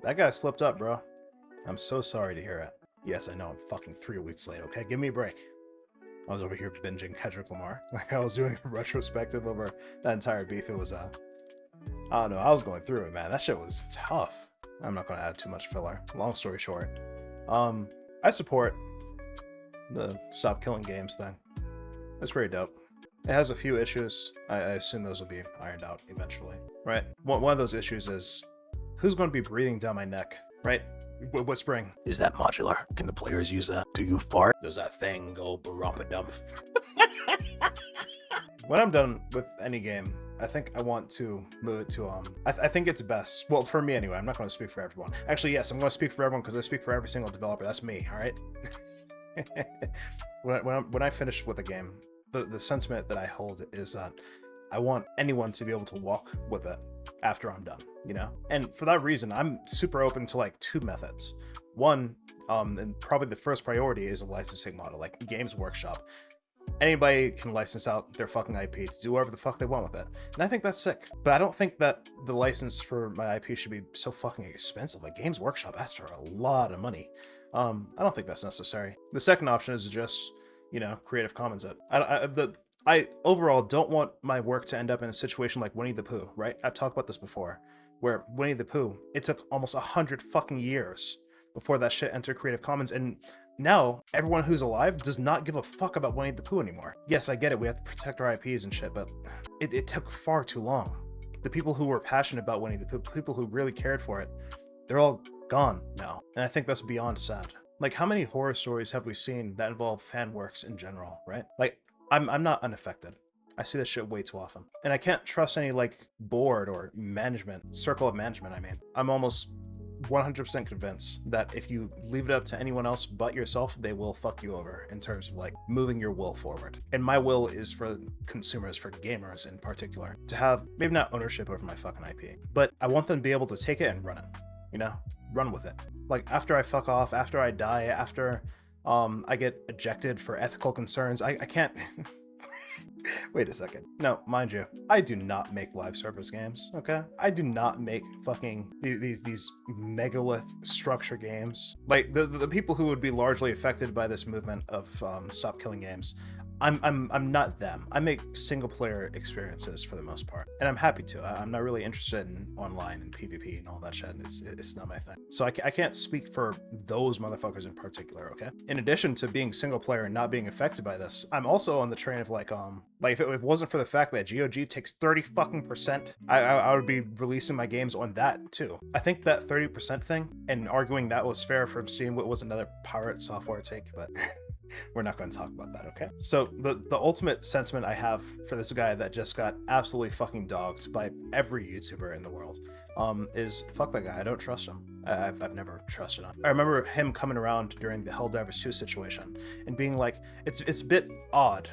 That guy slipped up, bro. I'm so sorry to hear it. Yes, I know I'm fucking 3 weeks late, okay? Give me a break. I was over here binging Kendrick Lamar. Like, I was doing a retrospective over that entire beef. It was, I don't know, I was going through it, man. That shit was tough. I'm not gonna add too much filler. Long story short, I support the stop killing games thing. It's pretty dope. It has a few issues. I assume those will be ironed out eventually, right? One of those issues is who's going to be breathing down my neck, right? Whispering, is that modular? Can the players use that? Do you fart? Does that thing go barumpa-dump? When I'm done with any game, I think I want to move it to, I think it's best. Well, for me anyway, I'm not going to speak for everyone. Actually, yes, I'm going to speak for everyone because I speak for every single developer. That's me, all right? when I finish with a game, the sentiment that I hold is that I want anyone to be able to walk with it after I'm done, you know? And for that reason, I'm super open to like two methods. One, and probably the first priority is a licensing model, like Games Workshop. Anybody can license out their fucking IP to do whatever the fuck they want with it. And I think that's sick. But I don't think that the license for my IP should be so fucking expensive. Like Games Workshop asks for a lot of money. I don't think that's necessary. The second option is just, you know, Creative Commons it. I overall don't want my work to end up in a situation like Winnie the Pooh, right? I've talked about this before, where Winnie the Pooh, it took almost 100 fucking years before that shit entered Creative Commons, and now everyone who's alive does not give a fuck about Winnie the Pooh anymore. Yes, I get it, we have to protect our IPs and shit, but it took far too long. The people who were passionate about Winnie the Pooh, people who really cared for it, they're all gone now, and I think that's beyond sad. Like, how many horror stories have we seen that involve fan works in general, right? Like, I'm not unaffected. I see this shit way too often. And I can't trust any, like, board or management, circle of management, I mean. I'm almost 100% convinced that if you leave it up to anyone else but yourself, they will fuck you over in terms of, like, moving your will forward. And my will is for consumers, for gamers in particular, to have, maybe not ownership over my fucking IP, but I want them to be able to take it and run it, you know? Run with it. Like, after I fuck off, after I die, after I get ejected for ethical concerns, I can't... Wait a second. No, mind you, I do not make live service games, okay? I do not make fucking these megalith structure games. Like, the people who would be largely affected by this movement of stop killing games, I'm not them. I make single player experiences for the most part, and I'm happy to. I'm not really interested in online and PvP and all that shit. It's not my thing. So I can't speak for those motherfuckers in particular, okay? In addition to being single player and not being affected by this, I'm also on the train of like if it wasn't for the fact that GOG takes 30 fucking percent, I would be releasing my games on that too. I think that 30% thing and arguing that was fair from Steam was another PirateSoftware take, but we're not going to talk about that, okay? So the ultimate sentiment I have for this guy that just got absolutely fucking dogged by every YouTuber in the world is fuck that guy. I don't trust him. I've never trusted him. I remember him coming around during the Helldivers 2 situation and being like, it's a bit odd,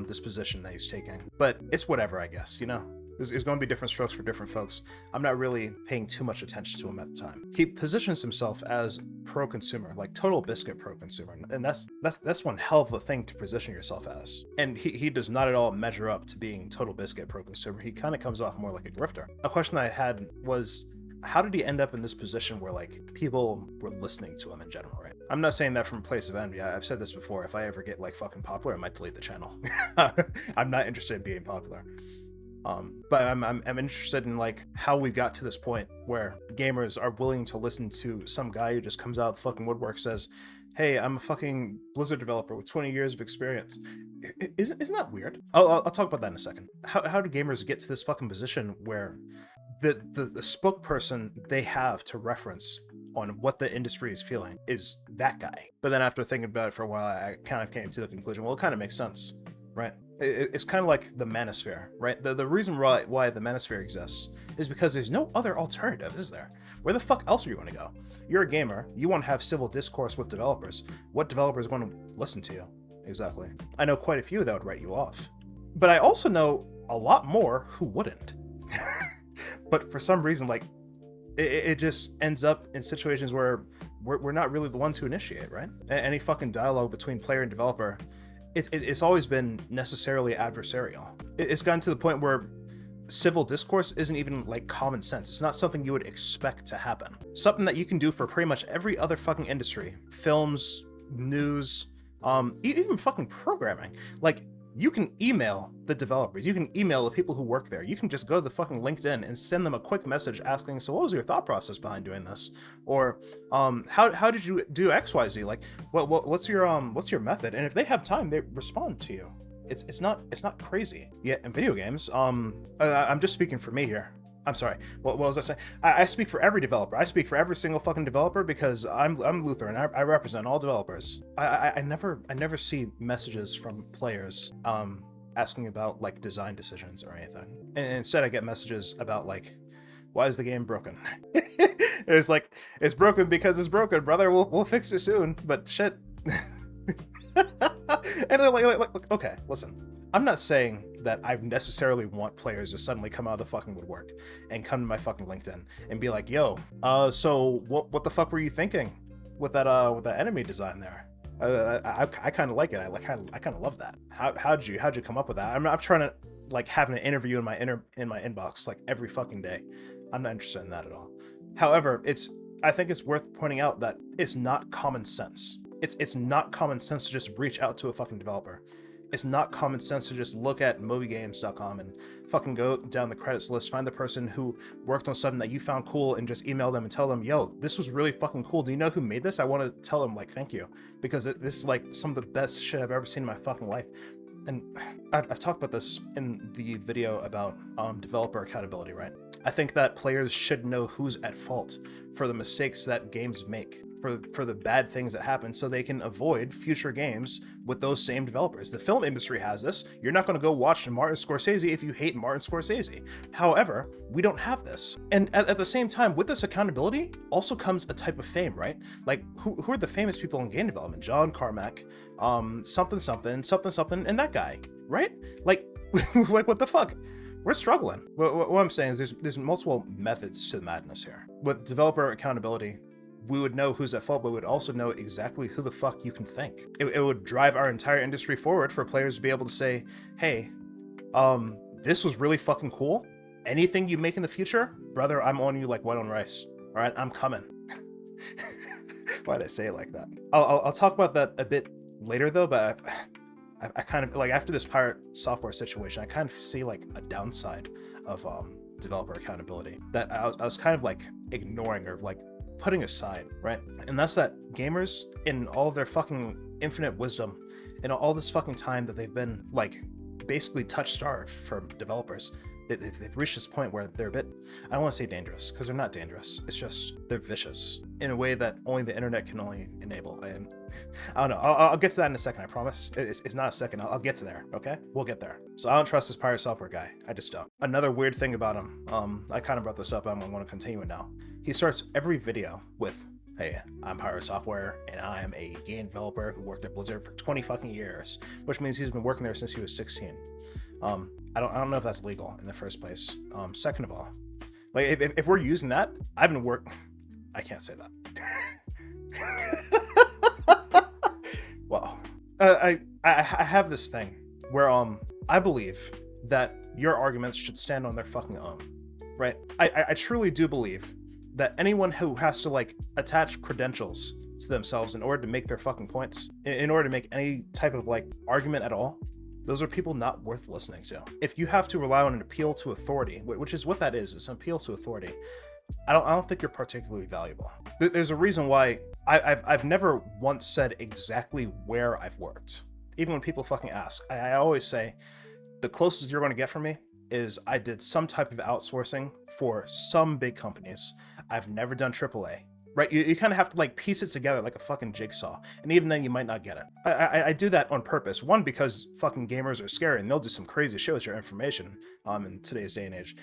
this position that he's taking, but it's whatever, I guess, you know? There's going to be different strokes for different folks. I'm not really paying too much attention to him at the time. He positions himself as pro-consumer, like total biscuit pro-consumer, and that's one hell of a thing to position yourself as. And he does not at all measure up to being total biscuit pro-consumer. He kind of comes off more like a grifter. A question that I had was, how did he end up in this position where like people were listening to him in general, right? I'm not saying that from a place of envy. I've said this before. If I ever get like fucking popular, I might delete the channel. I'm not interested in being popular. But I'm interested in like how we got to this point where gamers are willing to listen to some guy who just comes out of the fucking woodwork, says, hey, I'm a fucking Blizzard developer with 20 years of experience. Isn't that weird? I'll talk about that in a second. How do gamers get to this fucking position where the spokesperson they have to reference on what the industry is feeling is that guy? But then after thinking about it for a while, I kind of came to the conclusion, well, it kind of makes sense, right? It's kind of like the manosphere, right? The reason why the manosphere exists is because there's no other alternative, is there? Where the fuck else are you going to go? You're a gamer. You want to have civil discourse with developers. What developer is going to listen to you? Exactly. I know quite a few that would write you off. But I also know a lot more who wouldn't. But for some reason, like, it just ends up in situations where we're not really the ones who initiate, right? Any fucking dialogue between player and developer, it's always been necessarily adversarial. It's gotten to the point where civil discourse isn't even like common sense. It's not something you would expect to happen. Something that you can do for pretty much every other fucking industry. Films, news, even fucking programming. Like, you can email the developers, you can email the people who work there, you can just go to the fucking LinkedIn and send them a quick message asking, so what was your thought process behind doing this? Or how did you do XYZ? Like, what's your method? And if they have time, they respond to you. It's not crazy. Yeah, in video games, I'm just speaking for me here. I'm sorry. What was I saying? I speak for every developer. I speak for every single fucking developer because I'm Luther and I represent all developers. I never see messages from players asking about like design decisions or anything. And instead, I get messages about like, why is the game broken? It's like, it's broken because it's broken, brother. We'll fix it soon. But shit. And like, okay, listen. I'm not saying that I necessarily want players to suddenly come out of the fucking woodwork and come to my fucking LinkedIn and be like, yo, so what the fuck were you thinking with that enemy design there? I kind of like it. I kind of love that. How'd you come up with that? I'm trying to like have an interview in my inbox like every fucking day. I'm not interested in that at all. However, I think it's worth pointing out that it's not common sense. It's not common sense to just reach out to a fucking developer. It's not common sense to just look at moviegames.com and fucking go down the credits list, find the person who worked on something that you found cool and just email them and tell them, yo, this was really fucking cool. Do you know who made this? I want to tell them like, thank you, because this is like some of the best shit I've ever seen in my fucking life. And I've talked about this in the video about developer accountability, right? I think that players should know who's at fault for the mistakes that games make, for the bad things that happen, so they can avoid future games with those same developers. The film industry has this. You're not going to go watch Martin Scorsese if you hate Martin Scorsese. However, we don't have this. And at the same time, with this accountability also comes a type of fame, right? Like, who are the famous people in game development? John Carmack, something, and that guy, right? Like, like what the fuck? We're struggling. What I'm saying is there's multiple methods to the madness here. With developer accountability, we would know who's at fault, but we would also know exactly who the fuck you can thank. It would drive our entire industry forward for players to be able to say, hey, this was really fucking cool. Anything you make in the future, brother, I'm on you like white on rice. All right, I'm coming. Why'd I say it like that? I'll talk about that a bit later though, but I kind of like, after this PirateSoftware situation, I kind of see like a downside of developer accountability that I was kind of like ignoring or like putting aside, right? And that's that gamers, in all of their fucking infinite wisdom, in all this fucking time that they've been like basically touch-starved from developers, they've reached this point where they're a bit, I don't want to say dangerous, because they're not dangerous, it's just they're vicious in a way that only the internet can only enable. And I don't know, I'll get to that in a second, I promise. It's not a second, I'll get to there, okay? We'll get there. So I don't trust this PirateSoftware guy, I just don't. Another weird thing about him, I kind of brought this up, I'm gonna want to continue it now. He starts every video with, hey, I'm PirateSoftware, and I am a game developer who worked at Blizzard for 20 fucking years, which means he's been working there since he was 16. I don't know if that's legal in the first place. Second of all, like if we're using that, I can't say that. Well, I have this thing where I believe that your arguments should stand on their fucking own, right? I truly do believe that anyone who has to like attach credentials to themselves in order to make their fucking points, in order to make any type of like argument at all, those are people not worth listening to. If you have to rely on an appeal to authority, which is what that is, it's an appeal to authority, I don't think you're particularly valuable. There's a reason why I've never once said exactly where I've worked. Even when people fucking ask, I always say, the closest you're going to get from me is I did some type of outsourcing for some big companies. I've never done AAA, right? You kind of have to like piece it together like a fucking jigsaw. And even then you might not get it. I do that on purpose. One, because fucking gamers are scary and they'll do some crazy shit with your information in today's day and age.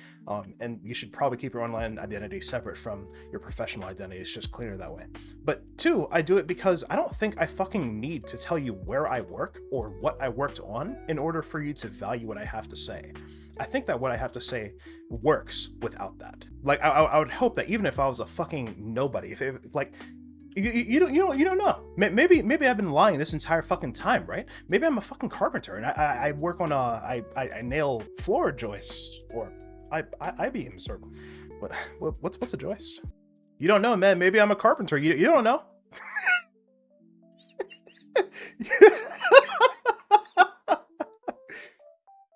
And you should probably keep your online identity separate from your professional identity. It's just cleaner that way. But two, I do it because I don't think I fucking need to tell you where I work or what I worked on in order for you to value what I have to say. I think that what I have to say works without that. Like, I would hope that even if I was a fucking nobody, if it, like, you don't know. Maybe I've been lying this entire fucking time, right? Maybe I'm a fucking carpenter and I work on I nail floor joists or I-beams or what's the joist? You don't know, man. Maybe I'm a carpenter. You don't know.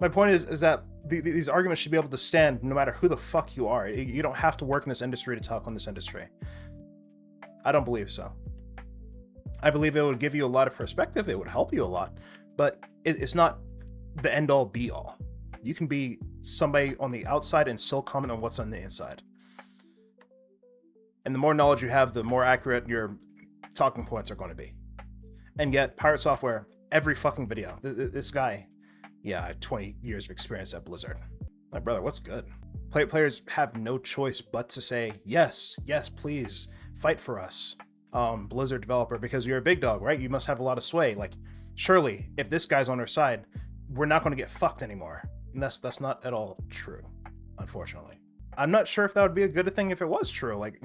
My point is that these arguments should be able to stand no matter who the fuck you are. You don't have to work in this industry to talk on this industry. I don't believe so. I believe it would give you a lot of perspective. It would help you a lot, but it's not the end all be all. You can be somebody on the outside and still comment on what's on the inside. And the more knowledge you have, the more accurate your talking points are going to be. And yet, Pirate Software, every fucking video, this guy, yeah, I have 20 years of experience at Blizzard. My brother, what's good? Players have no choice but to say, yes, please, fight for us, Blizzard developer, because you're a big dog, right? You must have a lot of sway. Like, surely, if this guy's on our side, we're not going to get fucked anymore. And that's not at all true, unfortunately. I'm not sure if that would be a good thing if it was true. Like,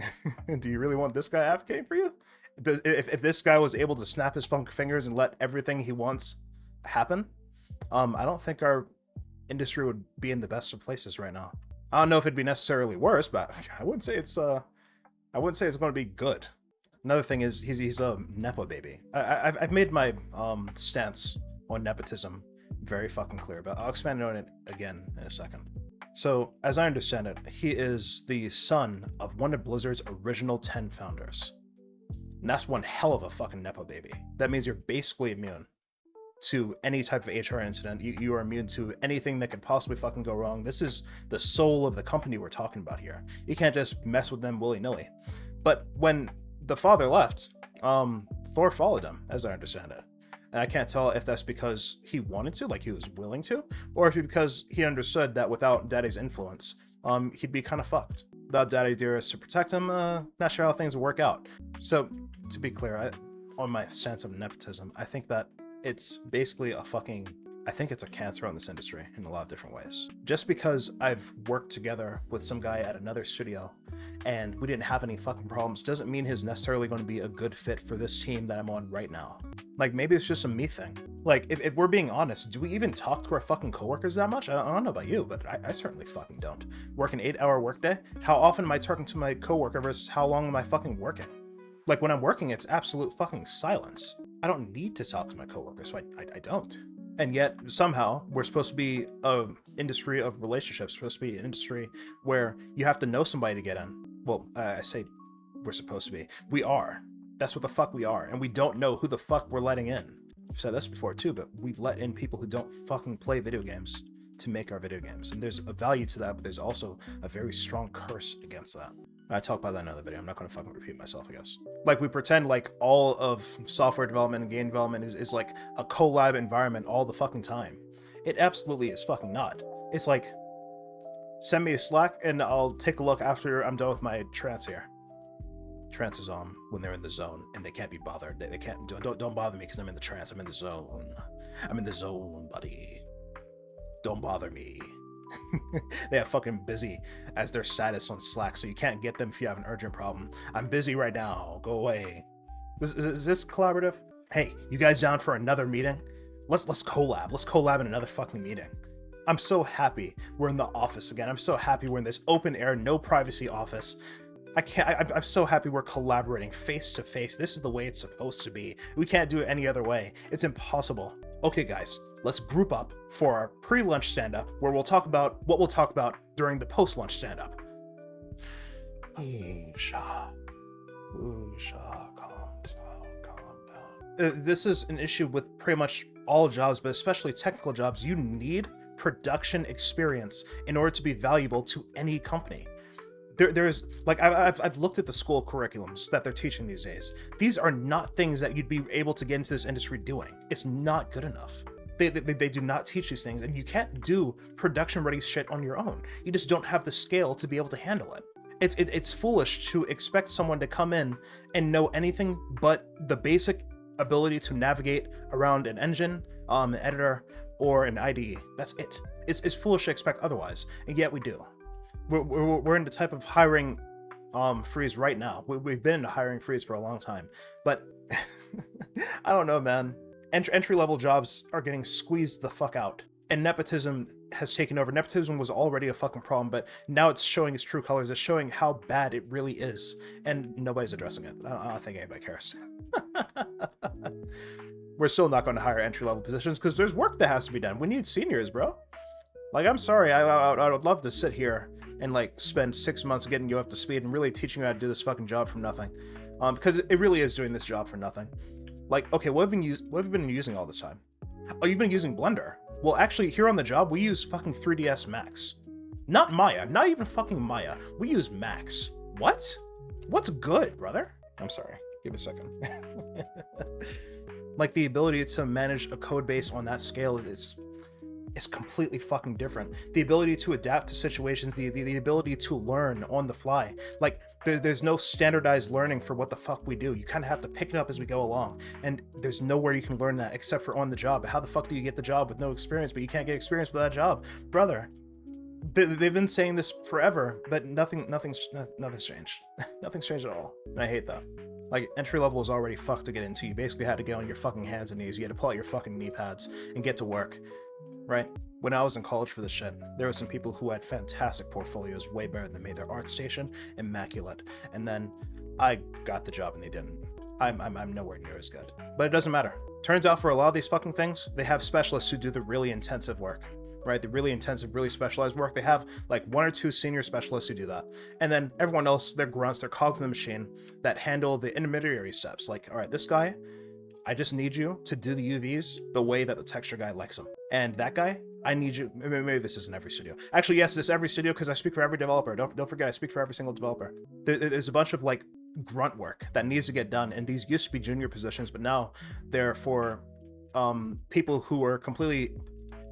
do you really want this guy advocating for you? If this guy was able to snap his fingers and let everything he wants happen, I don't think our industry would be in the best of places right now. I don't know if it'd be necessarily worse, but I wouldn't say it's going to be good. Another thing is he's a nepo baby. I've made my stance on nepotism very fucking clear, but I'll expand on it again in a second. So, as I understand it, he is the son of one of Blizzard's original 10 founders. And that's one hell of a fucking nepo baby. That means you're basically immune to any type of HR incident. You are immune to anything that could possibly fucking go wrong. This is the soul of the company we're talking about here. You can't just mess with them willy-nilly. But when the father left, Thor followed him, as I understand it. And I can't tell if that's because he wanted to, like he was willing to, or if it's because he understood that without Daddy's influence, he'd be kind of fucked. Without Daddy Dearest to protect him, not sure how things would work out. So, to be clear, on my stance of nepotism, I think that it's basically I think it's a cancer on this industry in a lot of different ways. Just because I've worked together with some guy at another studio and we didn't have any fucking problems doesn't mean he's necessarily going to be a good fit for this team that I'm on right now. Like, maybe it's just a me thing. Like, if we're being honest, do we even talk to our fucking coworkers that much? I don't know about you, but I certainly fucking don't. Work an 8-hour workday? How often am I talking to my coworker versus how long am I fucking working? Like, when I'm working, it's absolute fucking silence. I don't need to talk to my coworkers, so I don't. And yet, somehow, we're supposed to be an industry of relationships, supposed to be an industry where you have to know somebody to get in. Well, I say we're supposed to be. We are. That's what the fuck we are. And we don't know who the fuck we're letting in. I've said this before too, but we let in people who don't fucking play video games to make our video games. And there's a value to that, but there's also a very strong curse against that. I talk about that in another video. I'm not going to fucking repeat myself, I guess. Like, we pretend like all of software development and game development is like a collab environment all the fucking time. It absolutely is fucking not. It's like, send me a Slack and I'll take a look after I'm done with my trance here. Trance is on when they're in the zone and they can't be bothered. They can't, don't bother me because I'm in the trance. I'm in the zone. I'm in the zone, buddy. Don't bother me. They have fucking busy as their status on Slack, so you can't get them if you have an urgent problem. I'm busy right now. Go away. Is this collaborative? Hey, you guys down for another meeting? Let's collab. Let's collab in another fucking meeting. I'm so happy we're in the office again. I'm so happy we're in this open air, no privacy office. I'm so happy we're collaborating face to face. This is the way it's supposed to be. We can't do it any other way. It's impossible. Okay, guys, let's group up for our pre-lunch stand-up where we'll talk about what we'll talk about during the post-lunch stand-up. Calm down. This is an issue with pretty much all jobs, but especially technical jobs. You need production experience in order to be valuable to any company. There's like I've looked at the school curriculums that they're teaching these days. These are not things that you'd be able to get into this industry doing. It's not good enough. They do not teach these things, and you can't do production ready shit on your own. You just don't have the scale to be able to handle it. It's foolish to expect someone to come in and know anything but the basic ability to navigate around an engine, an editor, or an IDE. That's it. It's foolish to expect otherwise, and yet we do. We're in the type of hiring freeze right now. We've been in a hiring freeze for a long time, but I don't know, man. Entry-level jobs are getting squeezed the fuck out, and nepotism has taken over. Nepotism was already a fucking problem, but now it's showing its true colors. It's showing how bad it really is, and nobody's addressing it. I don't think anybody cares. We're still not going to hire entry-level positions because there's work that has to be done. We need seniors, bro. Like, I'm sorry, I would love to sit here and like spend 6 months getting you up to speed and really teaching you how to do this fucking job from nothing, because it really is doing this job for nothing. Like, okay, what have you been using all this time? Oh, you've been using Blender. Well, actually, here on the job, we use fucking 3ds Max. Not Maya, not even fucking Maya. We use Max. What? What's good, brother? I'm sorry, give me a second. Like, the ability to manage a code base on that scale is completely fucking different. The ability to adapt to situations, the ability to learn on the fly. Like, there's no standardized learning for what the fuck we do. You kind of have to pick it up as we go along. And there's nowhere you can learn that except for on the job. How the fuck do you get the job with no experience, but you can't get experience with that job? Brother, they've been saying this forever, but nothing's changed. Nothing's changed at all. And I hate that. Like, entry level is already fucked to get into. You basically had to get on your fucking hands and knees. You had to pull out your fucking knee pads and get to work. Right? When I was in college for this shit, there were some people who had fantastic portfolios, way better than me. Their ArtStation, immaculate. And then I got the job and they didn't. I'm nowhere near as good. But it doesn't matter. Turns out for a lot of these fucking things, they have specialists who do the really intensive work. Right? The really intensive, really specialized work. They have like 1 or 2 senior specialists who do that. And then everyone else, they're grunts, they're cogs in the machine that handle the intermediary steps. Like, all right, this guy, I just need you to do the UVs the way that the texture guy likes them. And that guy, I need you, maybe this isn't every studio. Actually, yes, this is every studio because I speak for every developer. Don't forget, I speak for every single developer. There's a bunch of like grunt work that needs to get done. And these used to be junior positions, but now they're for people who are completely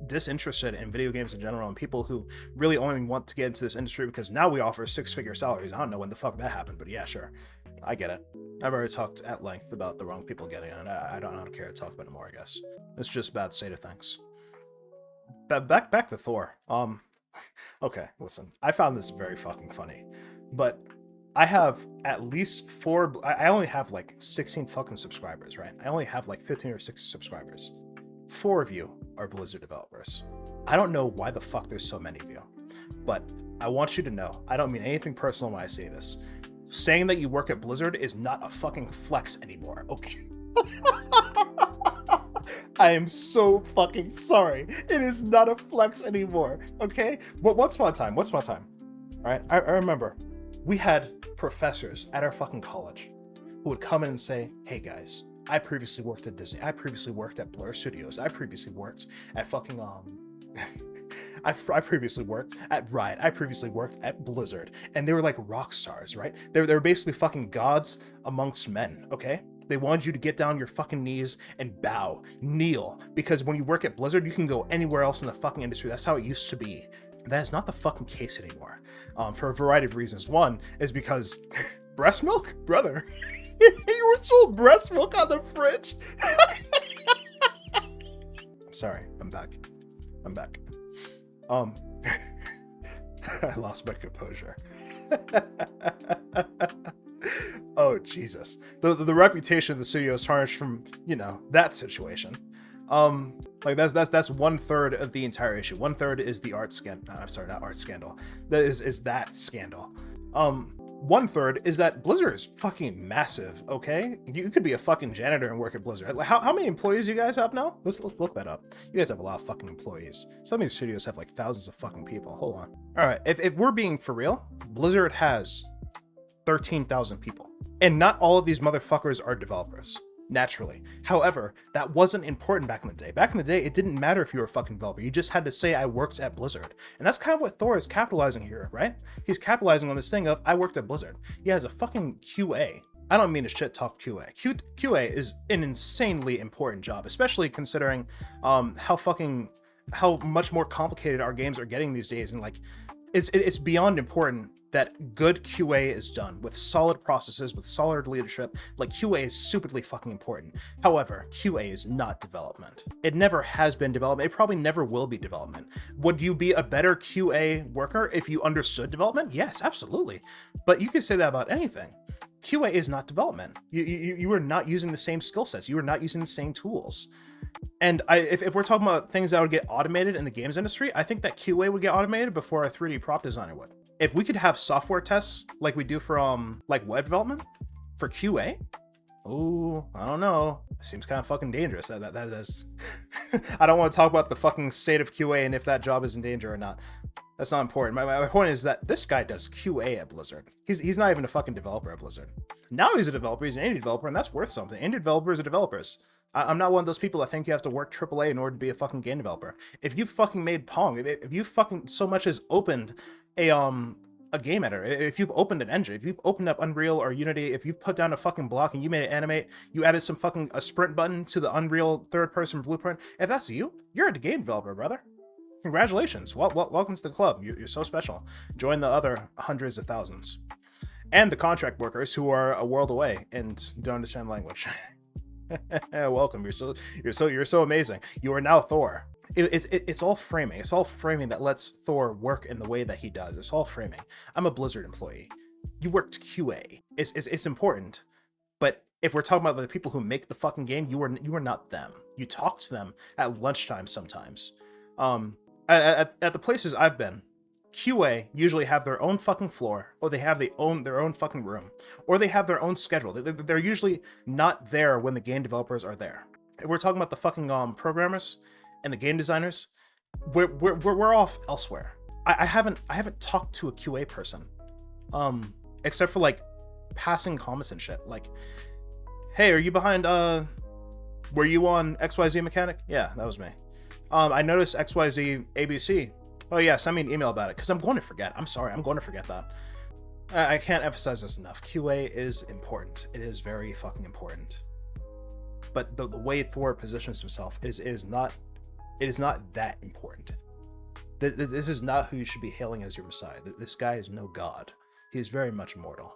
disinterested in video games in general and people who really only want to get into this industry because now we offer 6-figure salaries. I don't know when the fuck that happened, but yeah, sure. I get it. I've already talked at length about the wrong people getting it, and I don't care to talk about it more, I guess. It's just bad state of things. Back to Thor. Okay, listen. I found this very fucking funny. But I have at least 4... I only have like 16 fucking subscribers, right? I only have like 15 or 16 subscribers. 4 of you are Blizzard developers. I don't know why the fuck there's so many of you. But I want you to know, I don't mean anything personal when I say this. Saying that you work at Blizzard is not a fucking flex anymore, okay? I am so fucking sorry. It is not a flex anymore, okay? But once upon a time, all right? I remember we had professors at our fucking college who would come in and say, hey guys, I previously worked at Disney. I previously worked at Blur Studios. I previously worked at fucking, I previously worked at Riot. I previously worked at Blizzard. And they were like rock stars, right? They were basically fucking gods amongst men, okay? They wanted you to get down your fucking knees and bow, kneel, because when you work at Blizzard, you can go anywhere else in the fucking industry. That's how it used to be. That is not the fucking case anymore, for a variety of reasons. One is because breast milk, brother. You were sold breast milk on the fridge. I'm sorry. I'm back. I lost my composure. Oh, Jesus. The reputation of the studio is tarnished from, you know, that situation. Like that's 1/3 of the entire issue. 1/3 is the art scandal. I'm sorry, not art scandal. That is that scandal. 1/3 is that Blizzard is fucking massive, okay? You could be a fucking janitor and work at Blizzard. How many employees do you guys have now? Let's look that up. You guys have a lot of fucking employees. Some of these studios have like thousands of fucking people. Hold on. All right, if we're being for real, Blizzard has 13,000 people. And not all of these motherfuckers are developers. Naturally. However, that wasn't important back in the day. Back in the day, it didn't matter if you were a fucking developer. You just had to say, I worked at Blizzard. And that's kind of what Thor is capitalizing here, right? He's capitalizing on this thing of, I worked at Blizzard. He has a fucking QA. I don't mean to shit talk QA. QA is an insanely important job, especially considering how much more complicated our games are getting these days. And like, it's beyond important that good QA is done with solid processes, with solid leadership. Like, QA is stupidly fucking important. However, QA is not development. It never has been development. It probably never will be development. Would you be a better QA worker if you understood development? Yes, absolutely. But you could say that about anything. QA is not development. You are not using the same skill sets. You are not using the same tools. And if we're talking about things that would get automated in the games industry, I think that QA would get automated before a 3D prop designer would. If we could have software tests like we do for like web development for QA, oh, I don't know. Seems kind of fucking dangerous. That is. I don't want to talk about the fucking state of QA and if that job is in danger or not. That's not important. My point is that this guy does QA at Blizzard. He's not even a fucking developer at Blizzard. Now he's a developer. He's an indie developer, and that's worth something. Indie developers are developers. I'm not one of those people that think you have to work AAA in order to be a fucking game developer. If you fucking made Pong, if you fucking so much as opened a game editor, if you've opened an engine, if you've opened up Unreal or Unity, if you've put down a fucking block and you made it animate, you added some fucking a sprint button to the Unreal third-person blueprint, if that's you, you're a game developer, brother. Congratulations. Welcome to the club. You're so special. Join the other hundreds of thousands. And the contract workers who are a world away and don't understand language. Welcome. You're so amazing. You are now Thor. It's all framing. It's all framing that lets Thor work in the way that he does. It's all framing. I'm a Blizzard employee. You worked QA. It's important. But if we're talking about the people who make the fucking game, you are not them. You talk to them at lunchtime sometimes. At the places I've been, QA usually have their own fucking floor, or they have their own fucking room, or they have their own schedule. They're usually not there when the game developers are there. If we're talking about the fucking programmers and the game designers, we're off elsewhere. I haven't talked to a QA person, except for like passing comments and shit. Like, hey, are you behind? Were you on XYZ mechanic? Yeah, that was me. I noticed XYZ ABC. Oh yeah, send me an email about it, because I'm going to forget. I'm sorry, I'm going to forget that. I can't emphasize this enough. QA is important. It is very fucking important. But the way Thor positions himself is not that important. This is not who you should be hailing as your messiah. This guy is no god. He is very much mortal.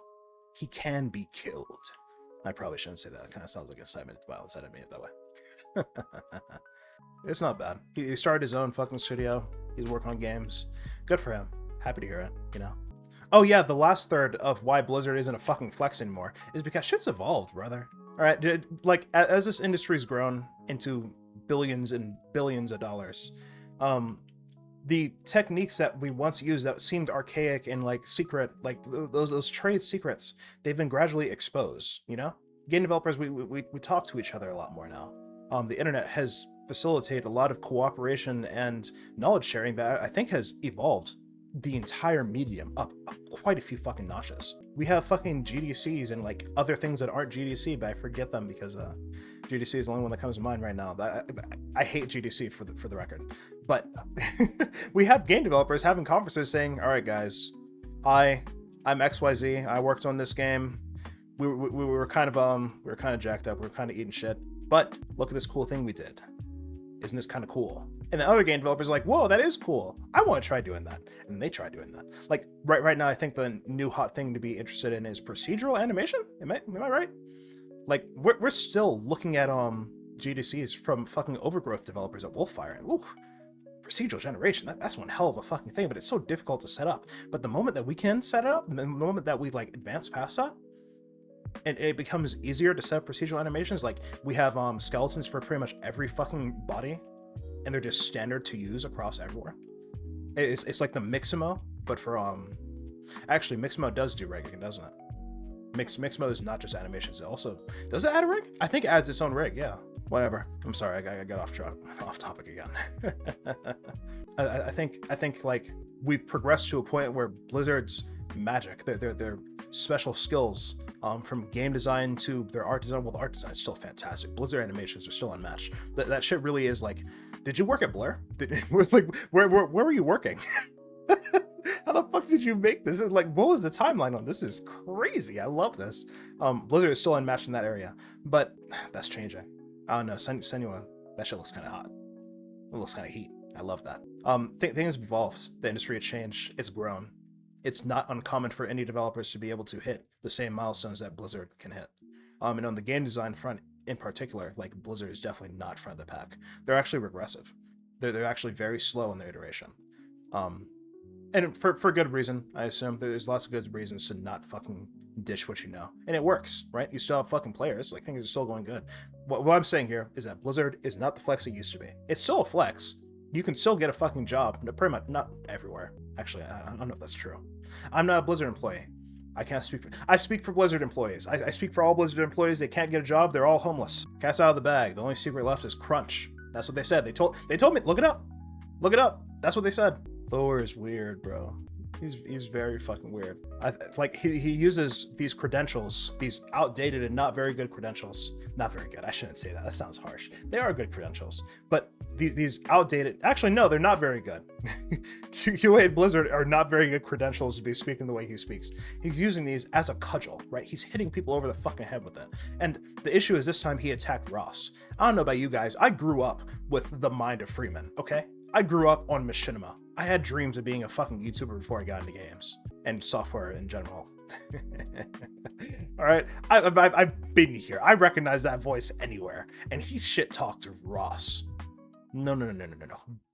He can be killed. I probably shouldn't say that. It kind of sounds like incitement to violence. I didn't mean it that way. It's not bad. He started his own fucking studio. He's working on games. Good for him. Happy to hear it, you know? Oh yeah, the last third of why Blizzard isn't a fucking flex anymore is because shit's evolved, brother. Alright, like, as this industry's grown into billions and billions of dollars, the techniques that we once used that seemed archaic and like secret, like those trade secrets, they've been gradually exposed, you know? Game developers, we talk to each other a lot more now. The internet has facilitated a lot of cooperation and knowledge sharing that I think has evolved the entire medium up quite a few fucking notches. We have fucking GDCs and like other things that aren't GDC, but I forget them because GDC is the only one that comes to mind right now. I hate GDC for the record. But we have game developers having conferences saying, all right, guys, I'm XYZ. I worked on this game. We were kind of jacked up. We were kind of eating shit. But look at this cool thing we did. Isn't this kind of cool? And the other game developers are like, whoa, that is cool. I want to try doing that. And they try doing that. Like right now, I think the new hot thing to be interested in is procedural animation. Am I right? Like we're still looking at GDCs from fucking overgrowth developers at Wolfire. And ooh, procedural generation, that's one hell of a fucking thing, but it's so difficult to set up. But the moment that we can set it up, and the moment that we like advance past that, and it becomes easier to set up procedural animations. Like we have skeletons for pretty much every fucking body, and they're just standard to use across everywhere. It's like the Mixamo, but for actually Mixamo does do rigging, doesn't it? Mixamo is not just animations. It also does it add a rig? I think it adds its own rig. Yeah, whatever. I'm sorry, I got off topic again. I think like we've progressed to a point where Blizzard's magic, their special skills, from game design to their art design. Well, the art design is still fantastic. Blizzard animations are still unmatched. That shit really is like, did you work at Blur? Where were you working? How the fuck did you make this? Like, what was the timeline on this? Is crazy. I love this. Blizzard is still unmatched in that area, but that's changing. I don't know. Senua, that shit looks kind of hot. It looks kind of heat. I love that. Things have evolved. The industry has changed. It's grown. It's not uncommon for indie developers to be able to hit the same milestones that Blizzard can hit. And on the game design front in particular, like Blizzard is definitely not front of the pack. They're actually regressive. They're actually very slow in their iteration. And for good reason, I assume. There's lots of good reasons to not fucking dish what you know. And it works, right? You still have fucking players. Like, things are still going good. What I'm saying here is that Blizzard is not the flex it used to be. It's still a flex. You can still get a fucking job, pretty much, not everywhere. Actually, I don't know if that's true. I'm not a Blizzard employee. I can't speak for... I speak for Blizzard employees. I speak for all Blizzard employees. They can't get a job. They're all homeless. Cat's out of the bag. The only secret left is crunch. That's what they said. They told me. Look it up. Look it up. That's what they said. Thor is weird, bro. He's very fucking weird. Like he uses these credentials, these outdated and not very good credentials. Not very good. I shouldn't say that. That sounds harsh. They are good credentials, but these outdated. Actually, no, they're not very good. QA and Blizzard are not very good credentials to be speaking the way he speaks. He's using these as a cudgel, right? He's hitting people over the fucking head with it. And the issue is this time he attacked Ross. I don't know about you guys. I grew up with the mind of Freeman. Okay, I grew up on Machinima. I had dreams of being a fucking YouTuber before I got into games and software in general. All right, I've been here. I recognize that voice anywhere. And he shit talked Ross. No.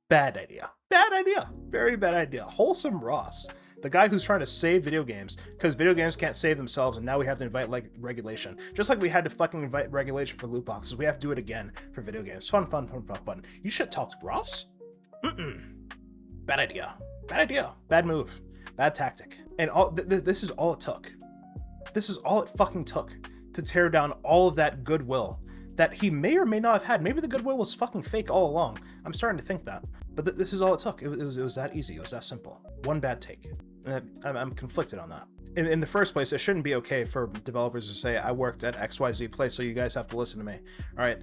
Bad idea. Bad idea. Very bad idea. Wholesome Ross. The guy who's trying to save video games because video games can't save themselves, and now we have to invite like regulation. Just like we had to fucking invite regulation for loot boxes, we have to do it again for video games. Fun. You shit talked Ross? Bad idea. Bad idea. Bad move. Bad tactic. And all this is all it took. This is all it fucking took to tear down all of that goodwill that he may or may not have had. Maybe the goodwill was fucking fake all along. I'm starting to think that. But this is all it took. It was that easy. It was that simple. One bad take. And I'm conflicted on that. In the first place, it shouldn't be okay for developers to say, I worked at XYZ place, so you guys have to listen to me. All right.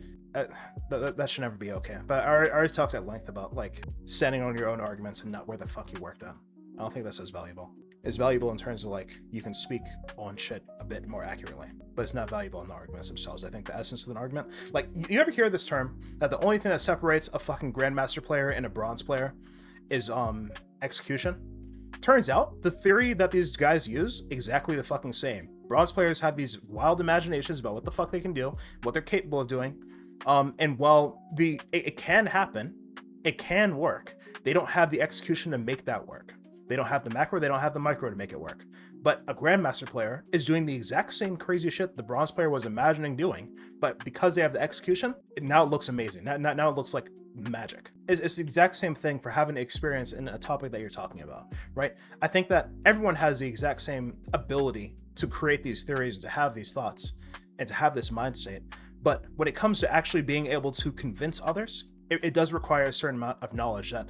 That should never be okay. But I already talked at length about like standing on your own arguments and not where the fuck you worked at. I don't think that's as valuable. It's valuable in terms of like you can speak on shit a bit more accurately, but it's not valuable in the arguments themselves. I think the essence of an argument, like you ever hear this term that the only thing that separates a fucking grandmaster player and a bronze player is execution? Turns out the theory that these guys use exactly the fucking same. Bronze players have these wild imaginations about what the fuck they can do, what they're capable of doing. And while it can happen, it can work, they don't have the execution to make that work. They don't have the macro, they don't have the micro to make it work. But a grandmaster player is doing the exact same crazy shit the bronze player was imagining doing, but because they have the execution, now it looks amazing. Now it looks like magic. It's the exact same thing for having experience in a topic that you're talking about, right? I think that everyone has the exact same ability to create these theories, to have these thoughts, and to have this mind state. But when it comes to actually being able to convince others, it does require a certain amount of knowledge that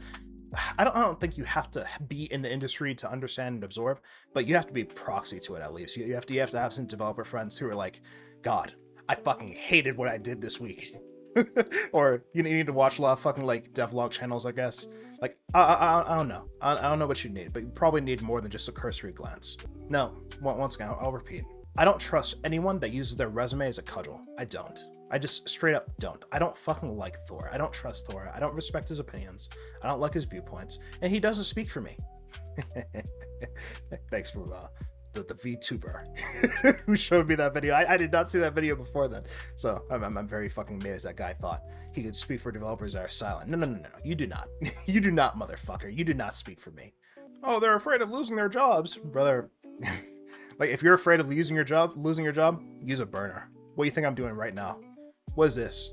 I don't think you have to be in the industry to understand and absorb, but you have to be proxy to it at least. You have to have some developer friends who are like, God, I fucking hated what I did this week. Or you need to watch a lot of fucking like devlog channels, I guess. Like, I don't know. I don't know what you need, but you probably need more than just a cursory glance. No, once again, I'll repeat. I don't trust anyone that uses their resume as a cudgel. I don't. I just straight up don't. I don't fucking like Thor. I don't trust Thor. I don't respect his opinions. I don't like his viewpoints. And he doesn't speak for me. Thanks for the VTuber who showed me that video. I did not see that video before then. So I'm very fucking amazed that guy thought he could speak for developers that are silent. No. You do not. You do not, motherfucker. You do not speak for me. Oh, they're afraid of losing their jobs. Brother, like if you're afraid of losing your job, use a burner. What do you think I'm doing right now? What is this?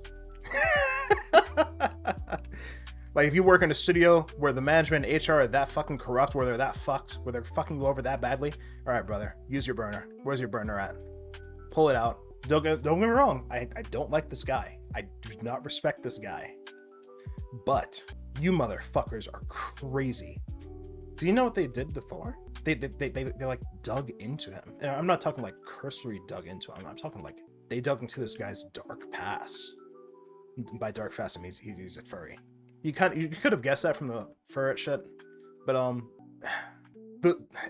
Like if you work in a studio where the management and HR are that fucking corrupt, where they're that fucked, where they're fucking you over that badly, all right, brother, use your burner. Where's your burner at? Pull it out. Don't get me wrong. I don't like this guy. I do not respect this guy. But you motherfuckers are crazy. Do you know what they did to Thor? They like dug into him. And I'm not talking like cursory dug into him. I'm talking like they dug into this guy's dark past. By dark past, it means he's a furry. You could have guessed that from the fur shit, but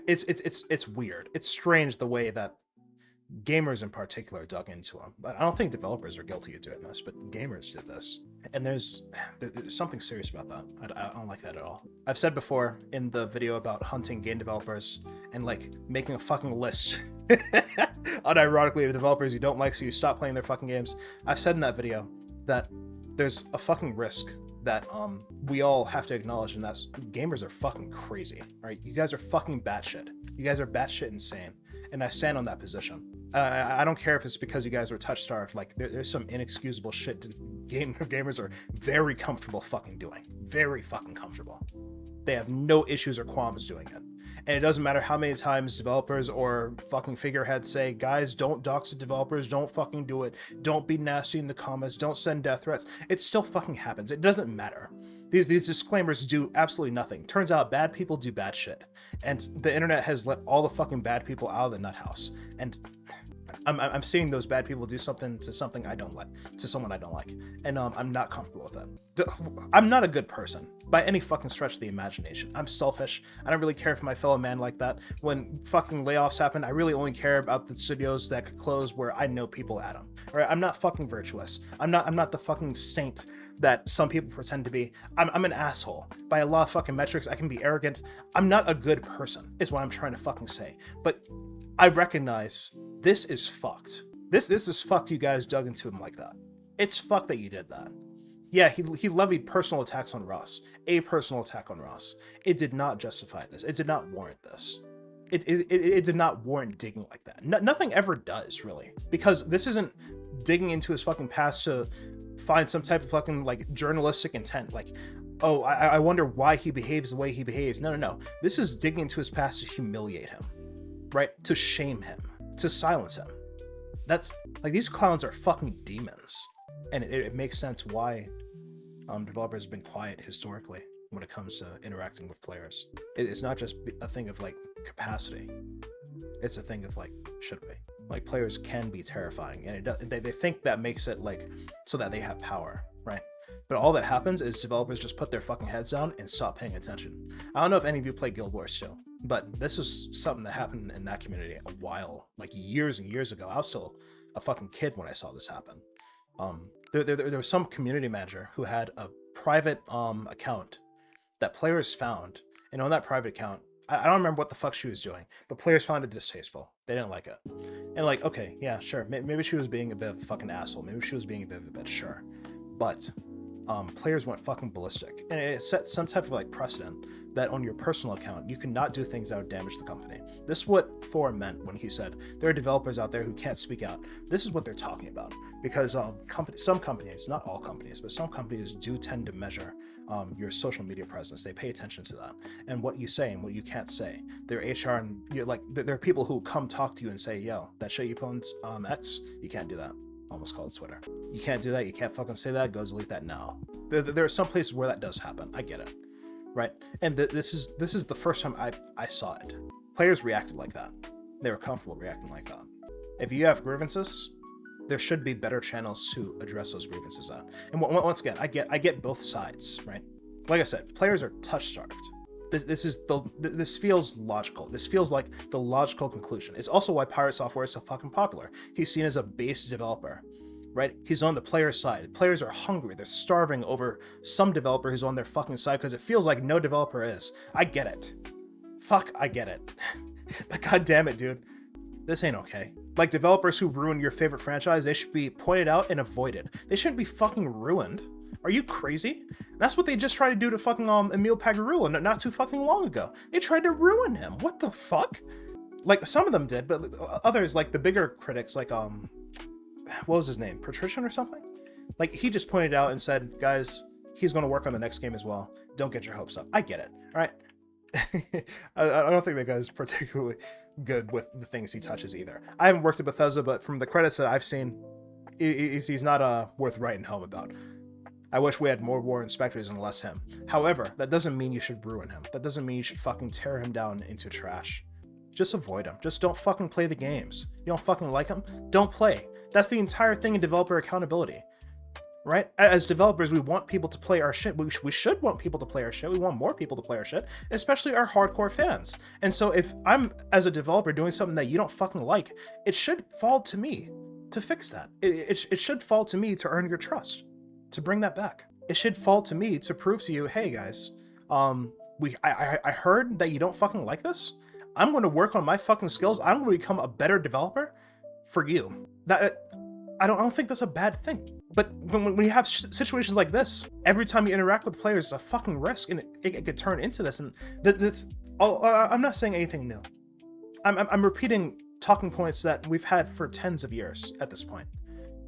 it's weird. It's strange the way that gamers in particular dug into him. But I don't think developers are guilty of doing this, but gamers did this. And there's something serious about that. I don't like that at all. I've said before in the video about hunting game developers and like making a fucking list. Unironically, the developers you don't like, so you stop playing their fucking games. I've said in that video that there's a fucking risk that we all have to acknowledge, and that's gamers are fucking crazy. Right? You guys are fucking batshit. You guys are batshit insane, and I stand on that position. I don't care if it's because you guys were touch starved. Like there's some inexcusable shit gamers are very comfortable fucking doing. Very fucking comfortable. They have no issues or qualms doing it. And it doesn't matter how many times developers or fucking figureheads say, guys, don't dox the developers, don't fucking do it, don't be nasty in the comments, don't send death threats. It still fucking happens. It doesn't matter. These disclaimers do absolutely nothing. Turns out bad people do bad shit. And the internet has let all the fucking bad people out of the nut house. And I'm seeing those bad people do something to something I don't like, to someone I don't like, and I'm not comfortable with that. I'm not a good person by any fucking stretch of the imagination. I'm selfish. I don't really care for my fellow man like that. When fucking layoffs happen, I really only care about the studios that could close where I know people at them. Right? I'm not fucking virtuous. I'm not the fucking saint that some people pretend to be. I'm an asshole. By a lot of fucking metrics, I can be arrogant. I'm not a good person, is what I'm trying to fucking say. But I recognize this is fucked. This is fucked. You guys dug into him like that. It's fucked that you did that. Yeah, he levied personal attacks on Ross. A personal attack on Ross. It did not justify this. It did not warrant this. It did not warrant digging like that. Nothing ever does, really. Because this isn't digging into his fucking past to find some type of fucking, like, journalistic intent. Like, oh, I wonder why he behaves the way he behaves. No. This is digging into his past to humiliate him. Right? To shame him. To silence him. That's, like, these clowns are fucking demons. And it makes sense why developers have been quiet historically when it comes to interacting with players. It's not just a thing of, like, capacity. It's a thing of, like, should we? Like, players can be terrifying, and they think that makes it, like, so that they have power, right? But all that happens is developers just put their fucking heads down and stop paying attention. I don't know if any of you play Guild Wars still, but this is something that happened in that community a while, like years and years ago. I was still a fucking kid when I saw this happen. There was some community manager who had a private account that players found, and on that private account, I don't remember what the fuck she was doing, but players found it distasteful. They didn't like it. And, like, okay, yeah, sure, maybe she was being a bit of a fucking asshole. Maybe she was being a bit of a bitch, sure. But players went fucking ballistic. And it set some type of, like, precedent that on your personal account, you cannot do things that would damage the company. This is what Thor meant when he said, there are developers out there who can't speak out. This is what they're talking about. Because some companies, not all companies, but some companies do tend to measure your social media presence. They pay attention to that. And what you say and what you can't say. Their HR and, you're like, there are people who come talk to you and say, yo, that shit you put on X, you can't do that. Almost call it Twitter. You can't do that. You can't fucking say that. Go delete that now. There are some places where that does happen. I get it. Right? And this is the first time I saw it. Players reacted like that. They were comfortable reacting like that. If you have grievances, there should be better channels to address those grievances at. And once again, I get both sides, right? Like I said, players are touch starved. This feels logical. This feels like the logical conclusion. It's also why PirateSoftware is so fucking popular. He's seen as a base developer, right? He's on the player side. Players are hungry. They're starving over some developer who's on their fucking side because it feels like no developer is. I get it. Fuck, I get it. But god damn it, dude. This ain't okay. Like, developers who ruin your favorite franchise, they should be pointed out and avoided. They shouldn't be fucking ruined. Are you crazy? That's what they just tried to do to fucking Emil Pagarula not too fucking long ago. They tried to ruin him. What the fuck? Like, some of them did, but others, like the bigger critics, like what was his name? Patrician or something? Like, he just pointed out and said, guys, he's going to work on the next game as well. Don't get your hopes up. I get it. All right. I don't think that guy's particularly good with the things he touches either. I haven't worked at Bethesda, but from the credits that I've seen, he's not worth writing home about. I wish we had more war inspectors and less him. However, that doesn't mean you should ruin him. That doesn't mean you should fucking tear him down into trash. Just avoid him. Just don't fucking play the games. You don't fucking like him? Don't play. That's the entire thing in developer accountability. Right? As developers, we want people to play our shit. We should want people to play our shit. We want more people to play our shit, especially our hardcore fans. And so if I'm, as a developer, doing something that you don't fucking like, it should fall to me to fix that. It should fall to me to earn your trust, to bring that back. It should fall to me to prove to you, hey guys, I heard that you don't fucking like this. I'm going to work on my fucking skills. I'm going to become a better developer for you. That I don't think that's a bad thing. But when you have situations like this, every time you interact with players, it's a fucking risk, and it could turn into this. And that's I'm not saying anything new. I'm repeating talking points that we've had for tens of years at this point,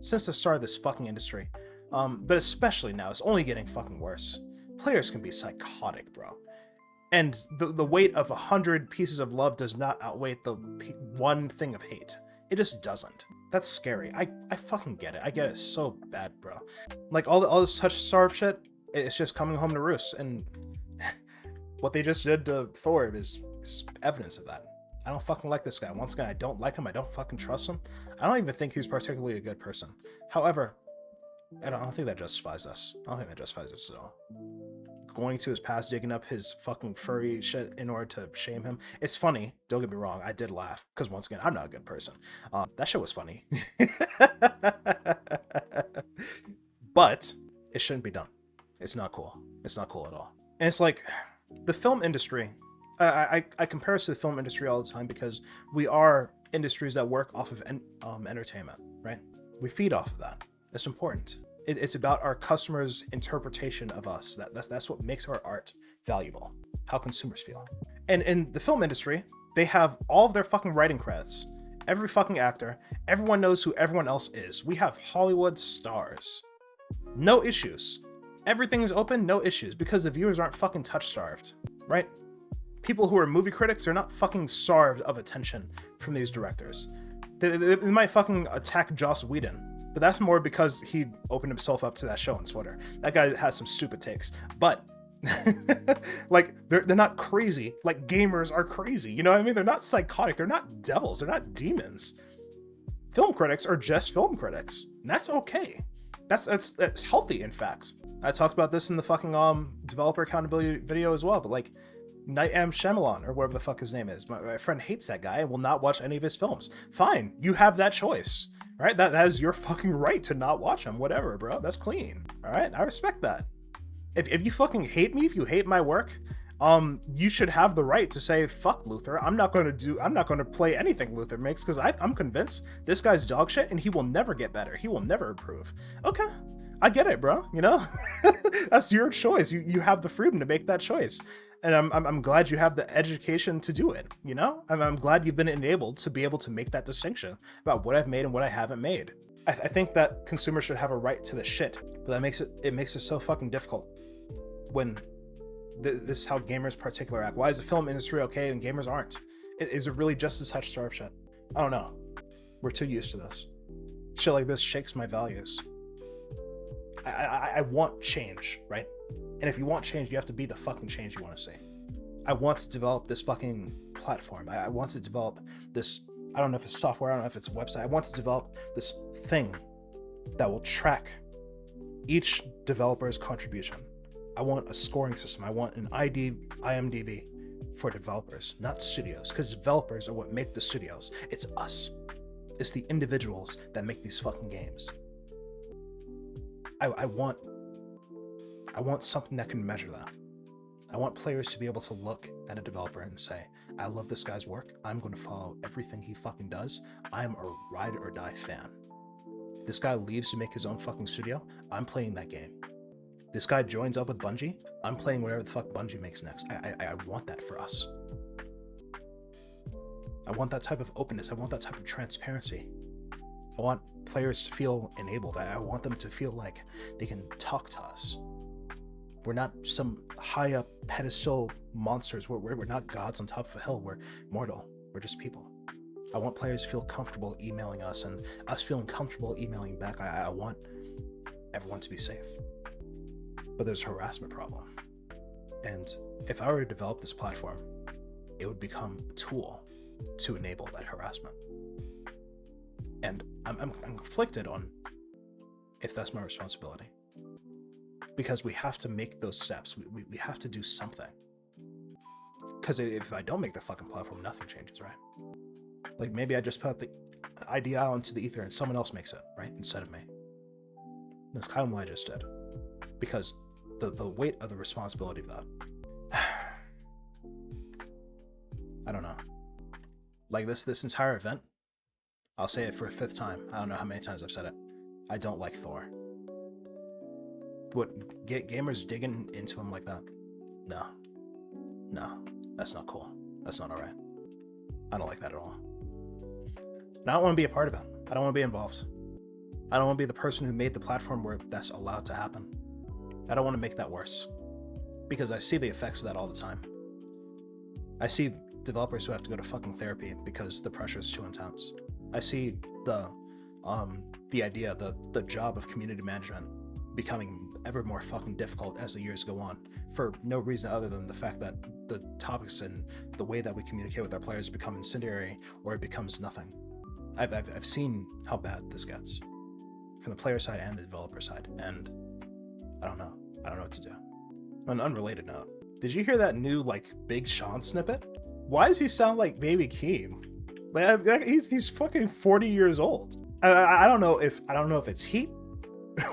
since the start of this fucking industry. But especially now, it's only getting fucking worse. Players can be psychotic, bro. And the weight of 100 pieces of love does not outweigh the one thing of hate. It just doesn't. That's scary. I fucking get it. I get it so bad, bro. Like, all this touch-starved shit, it's just coming home to roost. And what they just did to Thor is evidence of that. I don't fucking like this guy. Once again, I don't like him. I don't fucking trust him. I don't even think he's particularly a good person. However, I don't think that justifies us. I don't think that justifies us at all. Going to his past, digging up his fucking furry shit in order to shame him. It's funny. Don't get me wrong. I did laugh because, once again, I'm not a good person. That shit was funny. But it shouldn't be done. It's not cool. It's not cool at all. And it's like the film industry. I compare us to the film industry all the time because we are industries that work off of entertainment, right? We feed off of that. That's important. It's about our customers' interpretation of us. That's what makes our art valuable. How consumers feel. And in the film industry, they have all of their fucking writing credits. Every fucking actor. Everyone knows who everyone else is. We have Hollywood stars. No issues. Everything is open, no issues, because the viewers aren't fucking touch-starved, right? People who are movie critics are not fucking starved of attention from these directors. They might fucking attack Joss Whedon, but that's more because he opened himself up to that show on Twitter. That guy has some stupid takes, but like they're not crazy like gamers are crazy. You know what I mean? They're not psychotic. They're not devils. They're not demons. Film critics are just film critics, and that's okay. That's healthy, in fact. I talked about this in the fucking developer accountability video as well, but like Night M. Shyamalan, or whatever the fuck his name is. My friend hates that guy and will not watch any of his films. Fine, you have that choice, right? That is your fucking right to not watch him. Whatever, bro. That's clean. All right, I respect that. If you fucking hate me, if you hate my work, you should have the right to say, fuck Luther. I'm not going to play anything Luther makes because I'm convinced this guy's dog shit and he will never get better. He will never improve. Okay, I get it, bro. You know, that's your choice. You have the freedom to make that choice. And I'm glad you have the education to do it, you know? I'm glad you've been enabled to be able to make that distinction about what I've made and what I haven't made. I think that consumers should have a right to the shit, but that makes it so fucking difficult when this is how gamers particular act. Why is the film industry okay and gamers aren't? Is it really just this touch-starved shit? I don't know. We're too used to this. Shit like this shakes my values. I want change, right? And if you want change, you have to be the fucking change you want to see. I want to develop this fucking platform. I want to develop this, I don't know if it's software, I don't know if it's a website. I want to develop this thing that will track each developer's contribution. I want a scoring system. I want an IMDb for developers, not studios, because developers are what make the studios. It's us. It's the individuals that make these fucking games. I want something that can measure that. I want players to be able to look at a developer and say, I love this guy's work. I'm going to follow everything he fucking does. I'm a ride or die fan. This guy leaves to make his own fucking studio. I'm playing that game. This guy joins up with Bungie. I'm playing whatever the fuck Bungie makes next. I want that for us. I want that type of openness. I want that type of transparency. I want players to feel enabled. I want them to feel like they can talk to us. We're not some high up pedestal monsters. We're not gods on top of a hill. We're mortal. We're just people. I want players to feel comfortable emailing us and us feeling comfortable emailing back. I want everyone to be safe. But there's a harassment problem. And if I were to develop this platform, it would become a tool to enable that harassment. And I'm conflicted on if that's my responsibility. Because we have to make those steps. We have to do something. Because if I don't make the fucking platform, nothing changes, right? Like maybe I just put the idea out into the ether and someone else makes it, right? Instead of me. That's kind of what I just did. Because the weight of the responsibility of that. I don't know. Like this entire event, I'll say it for a fifth time. I don't know how many times I've said it. I don't like Thor. What, gamers digging into him like that? No, that's not cool. That's not all right. I don't like that at all. And I don't want to be a part of it. I don't want to be involved. I don't want to be the person who made the platform where that's allowed to happen. I don't want to make that worse, because I see the effects of that all the time. I see developers who have to go to fucking therapy because the pressure is too intense. I see the idea, the job of community management becoming ever more fucking difficult as the years go on, for no reason other than the fact that the topics and the way that we communicate with our players become incendiary, or it becomes nothing. I've seen how bad this gets from the player side and the developer side, and I don't know what to do. On an unrelated note, did you hear that new Big Sean snippet? Why does he sound like Baby Keem? He's fucking 40 years old. I don't know if it's heat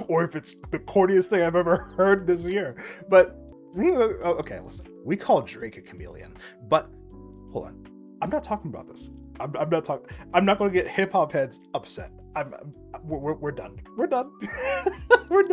or if it's the corniest thing I've ever heard this year. But okay, listen, we call Drake a chameleon, but hold on, I'm not talking about this. I'm not going to get hip hop heads upset. We're done. We're done. We're done.